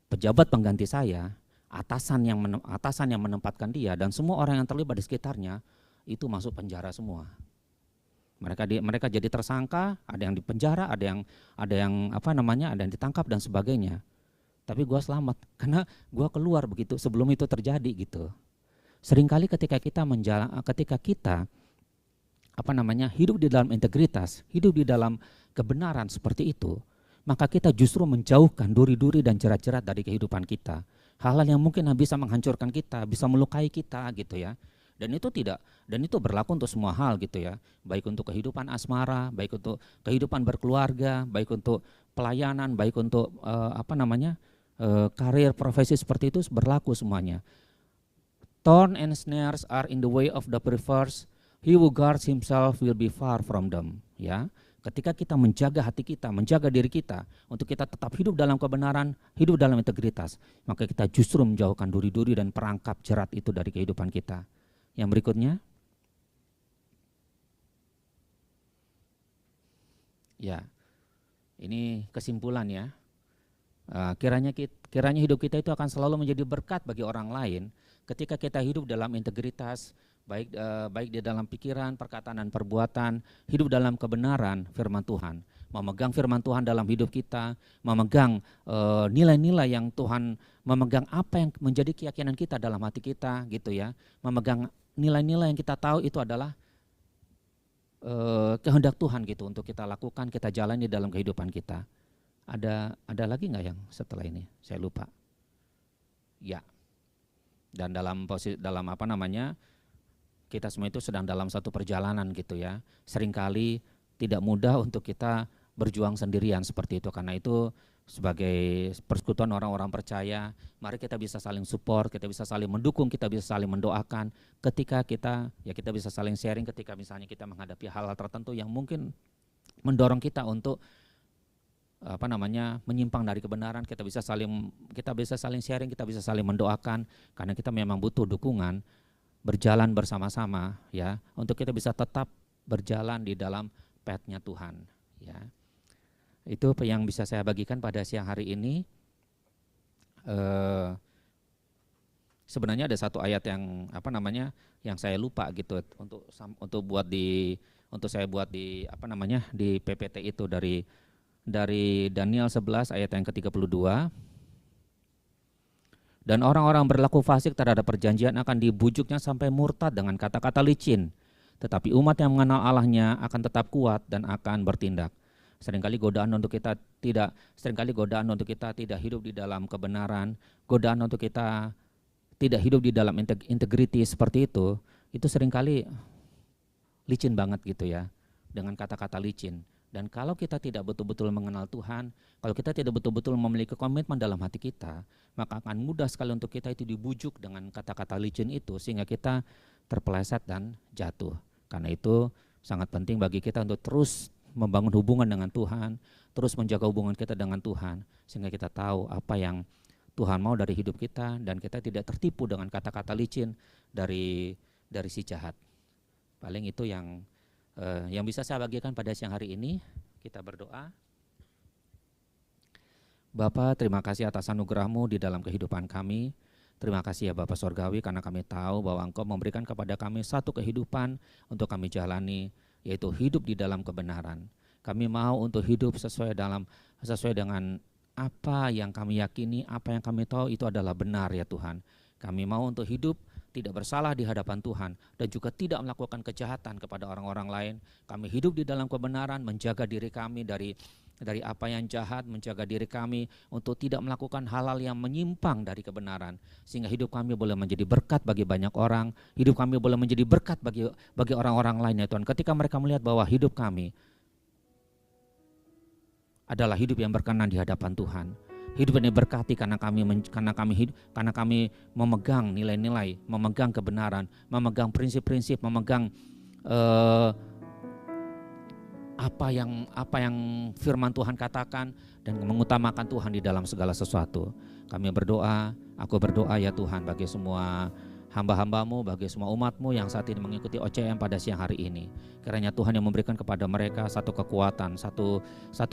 pejabat pengganti saya, atasan yang menempatkan dia dan semua orang yang terlibat di sekitarnya itu masuk penjara semua. Mereka jadi tersangka, ada yang dipenjara, ada yang ditangkap dan sebagainya. Tapi gue selamat karena gue keluar begitu sebelum itu terjadi gitu. Seringkali ketika kita hidup di dalam integritas, hidup di dalam kebenaran seperti itu, maka kita justru menjauhkan duri-duri dan jerat-jerat dari kehidupan kita. Hal-hal yang mungkin bisa menghancurkan kita, bisa melukai kita gitu ya. Dan itu berlaku untuk semua hal gitu ya. Baik untuk kehidupan asmara, baik untuk kehidupan berkeluarga, baik untuk pelayanan, baik untuk karir, profesi seperti itu berlaku semuanya. Thorn and snares are in the way of the perverse. He who guards himself will be far from them. Ya, ketika kita menjaga hati kita, menjaga diri kita, untuk kita tetap hidup dalam kebenaran, hidup dalam integritas, maka kita justru menjauhkan duri-duri dan perangkap jerat itu dari kehidupan kita. Yang berikutnya, ya, ini kesimpulan ya. Kiranya hidup kita itu akan selalu menjadi berkat bagi orang lain ketika kita hidup dalam integritas, baik di dalam pikiran, perkataan dan perbuatan, hidup dalam kebenaran firman Tuhan, memegang firman Tuhan dalam hidup kita, memegang nilai-nilai yang Tuhan, memegang apa yang menjadi keyakinan kita dalam hati kita gitu ya, memegang nilai-nilai yang kita tahu itu adalah kehendak Tuhan gitu untuk kita lakukan, kita jalani dalam kehidupan kita. Ada lagi nggak yang setelah ini? Saya lupa. Ya. Dan kita semua itu sedang dalam satu perjalanan gitu ya. Seringkali tidak mudah untuk kita berjuang sendirian seperti itu. Karena itu sebagai persekutuan orang-orang percaya, mari kita bisa saling support, kita bisa saling mendukung, kita bisa saling mendoakan. Ketika kita bisa saling sharing ketika misalnya kita menghadapi hal-hal tertentu yang mungkin mendorong kita untuk menyimpang dari kebenaran. Kita bisa saling sharing, kita bisa saling mendoakan karena kita memang butuh dukungan, berjalan bersama-sama ya, untuk kita bisa tetap berjalan di dalam path-nya Tuhan ya. Itu yang bisa saya bagikan pada siang hari ini. Sebenarnya ada satu ayat yang yang saya lupa gitu untuk saya buat di PPT itu dari Daniel 11 ayat yang ke-32. Dan orang-orang berlaku fasik terhadap perjanjian akan dibujuknya sampai murtad dengan kata-kata licin. Tetapi umat yang mengenal Allahnya akan tetap kuat dan akan bertindak. Seringkali godaan untuk kita tidak hidup di dalam kebenaran, godaan untuk kita tidak hidup di dalam integriti seperti itu seringkali licin banget gitu ya, dengan kata-kata licin. Dan kalau kita tidak betul-betul mengenal Tuhan, kalau kita tidak betul-betul memiliki komitmen dalam hati kita, maka akan mudah sekali untuk kita itu dibujuk dengan kata-kata licin itu sehingga kita terpeleset dan jatuh. Karena itu sangat penting bagi kita untuk terus membangun hubungan dengan Tuhan, terus menjaga hubungan kita dengan Tuhan, sehingga kita tahu apa yang Tuhan mau dari hidup kita dan kita tidak tertipu dengan kata-kata licin dari si jahat. Paling itu yang bisa saya bagikan pada siang hari ini. Kita berdoa. Bapa, terima kasih atas anugerah-Mu di dalam kehidupan kami. Terima kasih ya Bapa Sorgawi, karena kami tahu bahwa Engkau memberikan kepada kami satu kehidupan untuk kami jalani, yaitu hidup di dalam kebenaran. Kami mau untuk hidup sesuai dengan apa yang kami yakini, apa yang kami tahu itu adalah benar ya Tuhan. Kami mau untuk hidup tidak bersalah di hadapan Tuhan dan juga tidak melakukan kejahatan kepada orang-orang lain. Kami hidup di dalam kebenaran, menjaga diri kami dari apa yang jahat, menjaga diri kami untuk tidak melakukan hal-hal yang menyimpang dari kebenaran, sehingga hidup kami boleh menjadi berkat bagi banyak orang, hidup kami boleh menjadi berkat bagi orang-orang lain ya Tuhan. Ketika mereka melihat bahwa hidup kami adalah hidup yang berkenan di hadapan Tuhan, hidup yang diberkati karena kami memegang nilai-nilai, memegang kebenaran, memegang prinsip-prinsip, memegang apa yang firman Tuhan katakan dan mengutamakan Tuhan di dalam segala sesuatu. Kami berdoa, aku berdoa ya Tuhan bagi semua hamba-hambamu, bagi semua umatmu yang saat ini mengikuti OCM pada siang hari ini. Kiranya Tuhan yang memberikan kepada mereka satu kekuatan, satu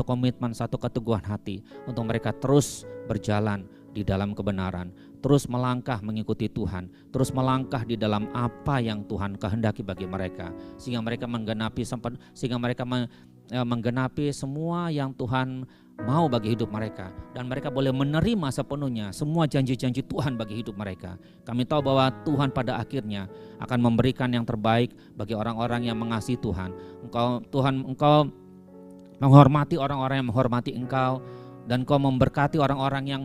komitmen, satu keteguhan hati untuk mereka terus berjalan di dalam kebenaran, terus melangkah mengikuti Tuhan, terus melangkah di dalam apa yang Tuhan kehendaki bagi mereka, sehingga mereka menggenapi semua yang Tuhan mau bagi hidup mereka, dan mereka boleh menerima sepenuhnya semua janji-janji Tuhan bagi hidup mereka. Kami tahu bahwa Tuhan pada akhirnya akan memberikan yang terbaik bagi orang-orang yang mengasihi Tuhan. Engkau menghormati orang-orang yang menghormati Engkau, dan Engkau memberkati orang-orang yang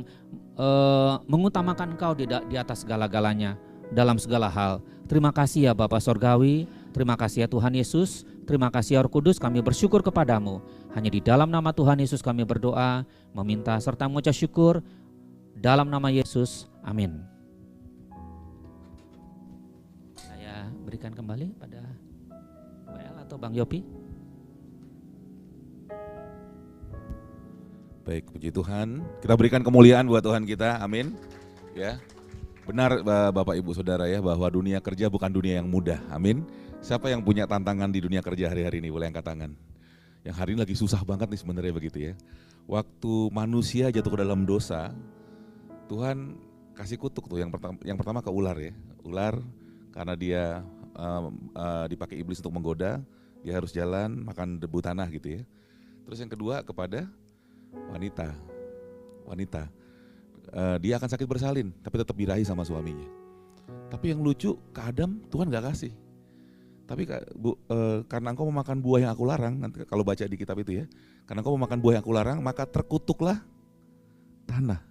mengutamakan Engkau di atas segala-galanya dalam segala hal. Terima kasih ya Bapa Sorgawi, terima kasih ya Tuhan Yesus, terima kasih ya Roh Kudus, kami bersyukur kepadamu. Hanya di dalam nama Tuhan Yesus kami berdoa, meminta serta mengucap syukur dalam nama Yesus, amin. Saya berikan kembali pada WL atau Bang Yopi. Baik, puji Tuhan. Kita berikan kemuliaan buat Tuhan kita, amin. Ya, benar Bapak Ibu Saudara ya, bahwa dunia kerja bukan dunia yang mudah, amin. Siapa yang punya tantangan di dunia kerja hari-hari ini, boleh angkat tangan. Yang hari ini lagi susah banget nih sebenarnya begitu ya. Waktu manusia jatuh ke dalam dosa, Tuhan kasih kutuk tuh, yang pertama ke ular ya. Ular karena dia dipakai iblis untuk menggoda, dia harus jalan makan debu tanah gitu ya. Terus yang kedua kepada wanita, dia akan sakit bersalin, tapi tetap birahi sama suaminya. Tapi yang lucu, ke Adam Tuhan gak kasih. Tapi karena engkau memakan buah yang aku larang, nanti kalau baca di kitab itu ya, karena engkau memakan buah yang aku larang, maka terkutuklah tanah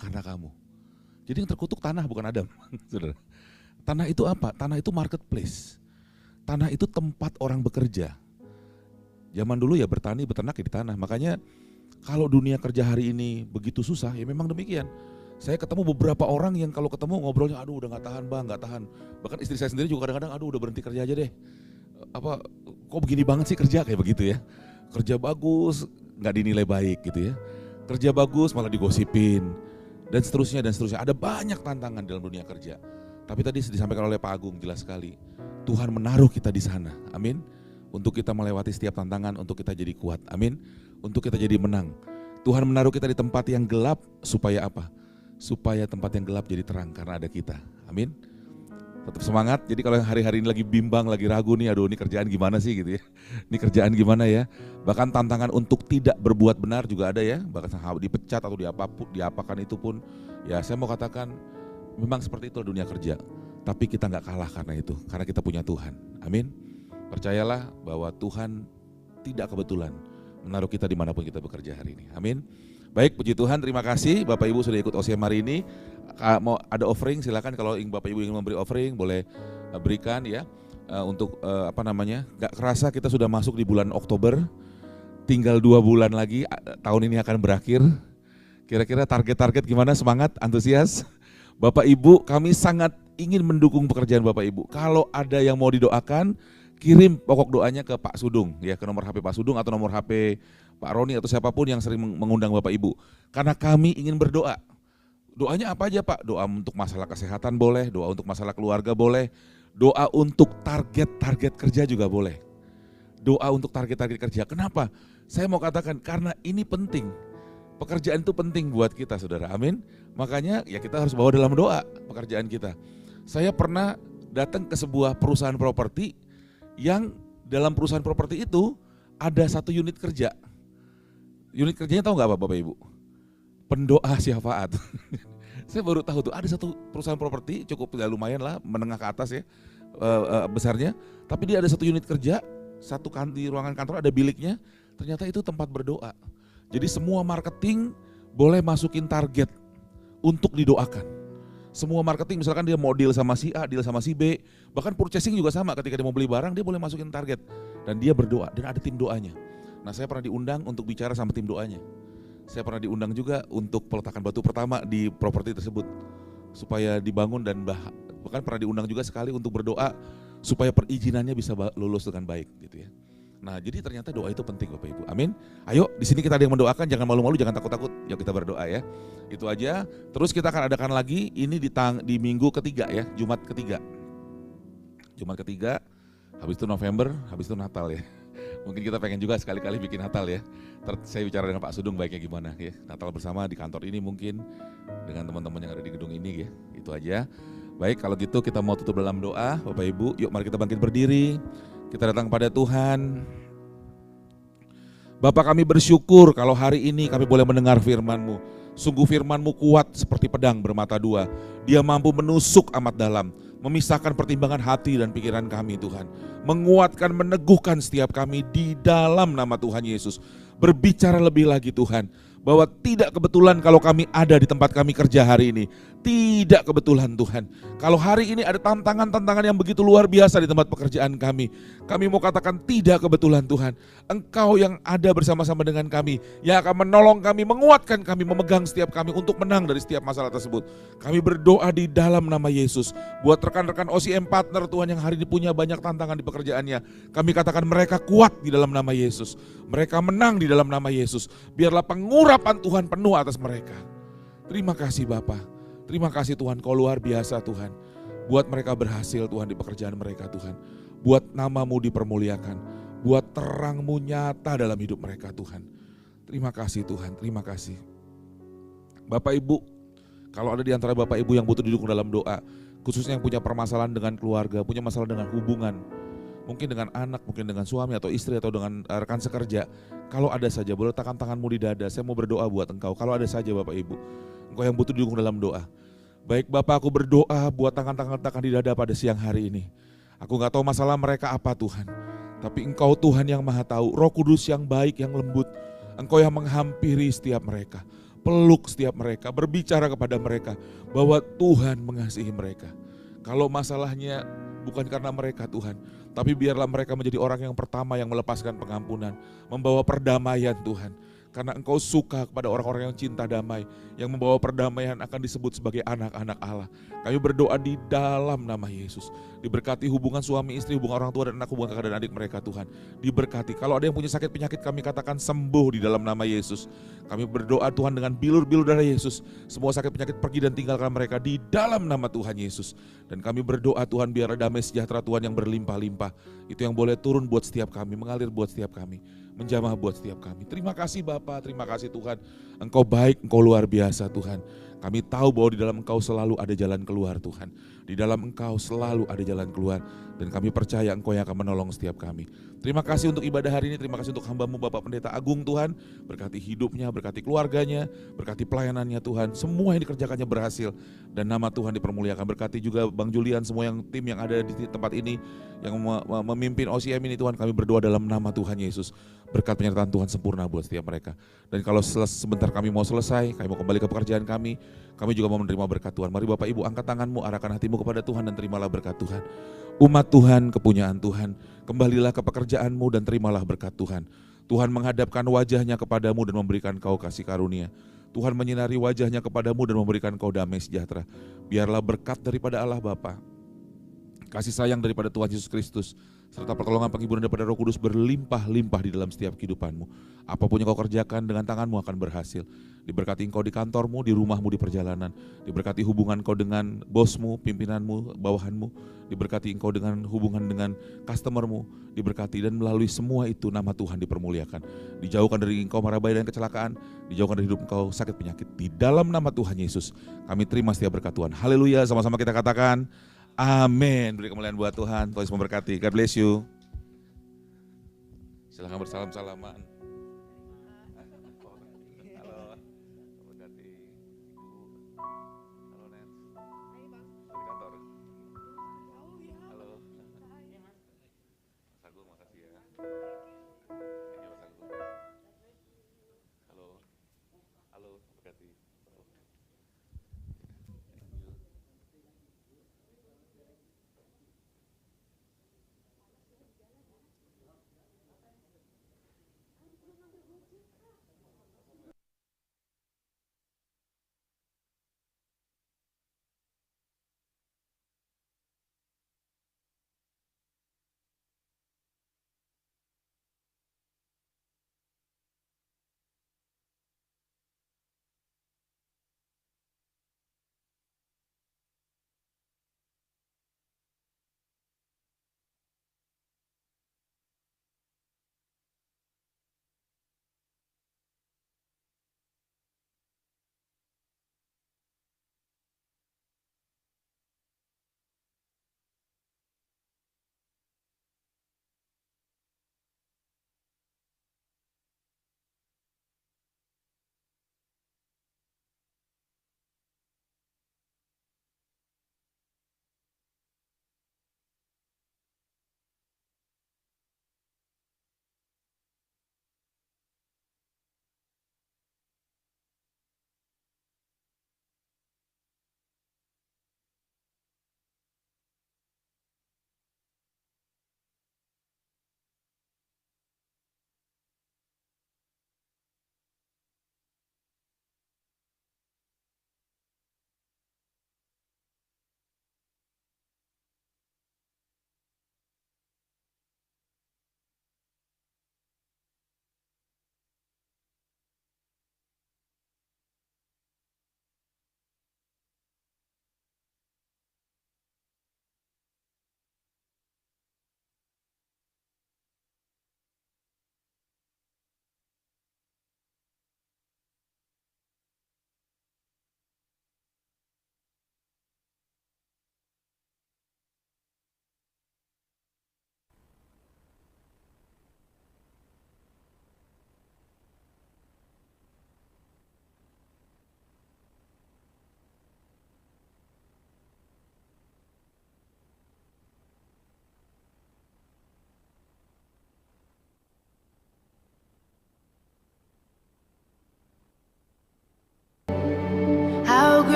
karena kamu. Jadi yang terkutuk tanah bukan Adam, saudara. Tanah itu apa? Tanah itu marketplace. Tanah itu tempat orang bekerja. Zaman dulu ya bertani, beternak ya di tanah. Makanya kalau dunia kerja hari ini begitu susah, ya memang demikian. Saya ketemu beberapa orang yang kalau ketemu ngobrolnya, aduh udah gak tahan bang, gak tahan. Bahkan istri saya sendiri juga kadang-kadang, aduh udah berhenti kerja aja deh. Kok begini banget sih kerja kayak begitu ya. Kerja bagus, gak dinilai baik gitu ya. Kerja bagus malah digosipin. Dan seterusnya. Ada banyak tantangan dalam dunia kerja. Tapi tadi disampaikan oleh Pak Agung jelas sekali. Tuhan menaruh kita di sana, amin. Untuk kita melewati setiap tantangan, untuk kita jadi kuat, amin. Untuk kita jadi menang. Tuhan menaruh kita di tempat yang gelap supaya apa? Supaya tempat yang gelap jadi terang karena ada kita, amin. Tetap semangat. Jadi kalau hari-hari ini lagi bimbang, lagi ragu nih, aduh ini kerjaan gimana sih gitu ya. Ini kerjaan gimana ya. Bahkan tantangan untuk tidak berbuat benar juga ada ya. Bahkan dipecat atau diapakan itu pun. Ya saya mau katakan memang seperti itu dunia kerja. Tapi kita gak kalah karena itu. Karena kita punya Tuhan, amin. Percayalah bahwa Tuhan tidak kebetulan menaruh kita dimanapun kita bekerja hari ini, amin. Baik, puji Tuhan, terima kasih Bapak Ibu sudah ikut OCM hari ini. Mau ada offering silakan, kalau Bapak Ibu ingin memberi offering boleh berikan ya. Untuk gak kerasa kita sudah masuk di bulan Oktober, tinggal 2 bulan lagi tahun ini akan berakhir. Kira-kira target-target gimana, semangat, antusias? Bapak Ibu, kami sangat ingin mendukung pekerjaan Bapak Ibu. Kalau ada yang mau didoakan, kirim pokok doanya ke Pak Sudung ya, ke nomor HP Pak Sudung atau nomor HP Pak Roni atau siapapun yang sering mengundang Bapak Ibu. Karena kami ingin berdoa. Doanya apa aja Pak? Doa untuk masalah kesehatan boleh, doa untuk masalah keluarga boleh, doa untuk target-target kerja juga boleh. Doa untuk target-target kerja. Kenapa? Saya mau katakan karena ini penting. Pekerjaan itu penting buat kita saudara, amin. Makanya ya kita harus bawa dalam doa pekerjaan kita. Saya pernah datang ke sebuah perusahaan properti yang dalam perusahaan properti itu ada 1 unit kerja. Unit kerjanya tahu nggak Bapak Ibu? Pendoa syafaat. Saya baru tahu tuh ada 1 perusahaan properti cukup ya lumayan lah menengah ke atas ya besarnya. Tapi dia ada 1 unit kerja, di ruangan kantor ada biliknya. Ternyata itu tempat berdoa. Jadi semua marketing boleh masukin target untuk didoakan. Semua marketing misalkan dia mau deal sama si A, deal sama si B, bahkan purchasing juga sama, ketika dia mau beli barang dia boleh masukin target dan dia berdoa dan ada tim doanya. Nah saya pernah diundang untuk bicara sama tim doanya. Saya pernah diundang juga untuk peletakan batu pertama di properti tersebut supaya dibangun dan bahkan pernah diundang juga sekali untuk berdoa supaya perizinannya bisa lulus dengan baik gitu ya. Nah, jadi ternyata doa itu penting Bapak Ibu. Amin. Ayo, di sini kita ada yang mendoakan, jangan malu-malu, jangan takut-takut. Yuk kita berdoa ya. Itu aja. Terus kita akan adakan lagi ini di minggu ketiga ya, Jumat ketiga. Jumat ketiga, habis itu November, habis itu Natal ya. Mungkin kita pengen juga sekali-kali bikin Natal ya. Saya bicara dengan Pak Sudung baiknya gimana ya. Natal bersama di kantor ini mungkin dengan teman-teman yang ada di gedung ini ya. Itu aja. Baik, kalau gitu kita mau tutup dalam doa. Bapak Ibu, yuk mari kita bangkit berdiri. Kita datang pada Tuhan. Bapak, kami bersyukur kalau hari ini kami boleh mendengar firman-Mu. Sungguh firman-Mu kuat seperti pedang bermata dua. Dia mampu menusuk amat dalam, memisahkan pertimbangan hati dan pikiran kami Tuhan. Menguatkan, meneguhkan setiap kami di dalam nama Tuhan Yesus. Berbicara lebih lagi Tuhan, bahwa tidak kebetulan kalau kami ada di tempat kami kerja hari ini. Tidak kebetulan Tuhan. Kalau hari ini ada tantangan-tantangan yang begitu luar biasa di tempat pekerjaan kami. Kami mau katakan tidak kebetulan Tuhan. Engkau yang ada bersama-sama dengan kami, yang akan menolong kami, menguatkan kami, memegang setiap kami untuk menang dari setiap masalah tersebut. Kami berdoa di dalam nama Yesus. Buat rekan-rekan OCM partner Tuhan yang hari ini punya banyak tantangan di pekerjaannya. Kami katakan mereka kuat di dalam nama Yesus. Mereka menang di dalam nama Yesus. Biarlah pengurapan Tuhan penuh atas mereka. Terima kasih Bapa. Terima kasih Tuhan, Kau luar biasa Tuhan. Buat mereka berhasil Tuhan di pekerjaan mereka Tuhan. Buat nama-Mu dipermuliakan. Buat terang-Mu nyata dalam hidup mereka Tuhan. Terima kasih Tuhan, terima kasih. Bapak Ibu, kalau ada di antara Bapak Ibu yang butuh didukung dalam doa, khususnya yang punya permasalahan dengan keluarga, punya masalah dengan hubungan, mungkin dengan anak, mungkin dengan suami atau istri atau dengan rekan sekerja, kalau ada saja boleh letakkan tanganmu di dada, saya mau berdoa buat engkau. Kalau ada saja Bapak Ibu, engkau yang butuh didukung dalam doa. Baik Bapak, aku berdoa buat tangan-tangan letakkan di dada pada siang hari ini. Aku gak tahu masalah mereka apa Tuhan, tapi Engkau Tuhan yang maha tahu, Roh Kudus yang baik, yang lembut, Engkau yang menghampiri setiap mereka, peluk setiap mereka, berbicara kepada mereka bahwa Tuhan mengasihi mereka. Kalau masalahnya bukan karena mereka Tuhan, tapi biarlah mereka menjadi orang yang pertama yang melepaskan pengampunan, membawa perdamaian Tuhan. Karena Engkau suka kepada orang-orang yang cinta damai, yang membawa perdamaian akan disebut sebagai anak-anak Allah. Kami berdoa di dalam nama Yesus. Diberkati hubungan suami istri, hubungan orang tua dan anak, hubungan kakak dan adik mereka Tuhan. Diberkati. Kalau ada yang punya sakit penyakit kami katakan sembuh di dalam nama Yesus. Kami berdoa Tuhan dengan bilur-bilur darah Yesus. Semua sakit penyakit pergi dan tinggalkan mereka di dalam nama Tuhan Yesus. Dan kami berdoa Tuhan biar damai sejahtera Tuhan yang berlimpah-limpah. Itu yang boleh turun buat setiap kami, mengalir buat setiap kami, menjamah buat setiap kami. Terima kasih Bapa, terima kasih Tuhan. Engkau baik, Engkau luar biasa Tuhan. Kami tahu bahwa di dalam Engkau selalu ada jalan keluar Tuhan. Di dalam Engkau selalu ada jalan keluar. Dan kami percaya Engkau yang akan menolong setiap kami. Terima kasih untuk ibadah hari ini, terima kasih untuk hamba-Mu Bapak Pendeta Agung Tuhan. Berkati hidupnya, berkati keluarganya, berkati pelayanannya Tuhan. Semua yang dikerjakannya berhasil dan nama Tuhan dipermuliakan. Berkati juga Bang Julian, semua yang tim yang ada di tempat ini, yang memimpin OCM ini Tuhan, kami berdoa dalam nama Tuhan Yesus. Berkat penyertaan Tuhan sempurna buat setiap mereka. Dan kalau sebentar kami mau selesai, kami mau kembali ke pekerjaan kami juga mau menerima berkat Tuhan. Mari Bapak Ibu angkat tanganmu, arahkan hatimu kepada Tuhan dan terimalah berkat Tuhan. Umat Tuhan, kepunyaan Tuhan, kembalilah ke pekerjaanmu dan terimalah berkat Tuhan. Tuhan menghadapkan wajahnya kepadamu dan memberikan kau kasih karunia. Tuhan menyinari wajahnya kepadamu dan memberikan kau damai sejahtera. Biarlah berkat daripada Allah Bapa, kasih sayang daripada Tuhan Yesus Kristus, serta pertolongan penghiburan daripada Roh Kudus berlimpah-limpah di dalam setiap kehidupanmu. Apapun yang kau kerjakan dengan tanganmu akan berhasil. Diberkati engkau di kantormu, di rumahmu, di perjalanan. Diberkati hubungan kau dengan bosmu, pimpinanmu, bawahanmu. Diberkati engkau dengan hubungan dengan customermu. Diberkati dan melalui semua itu nama Tuhan dipermuliakan. Dijauhkan dari engkau mara bahaya dan kecelakaan. Dijauhkan dari hidup engkau sakit penyakit. Di dalam nama Tuhan Yesus kami terima setiap berkat Tuhan. Haleluya, sama-sama kita katakan amin. Beri kemuliaan buat Tuhan. Tuhan Yesus memberkati. God bless you. Silakan bersalam-salaman.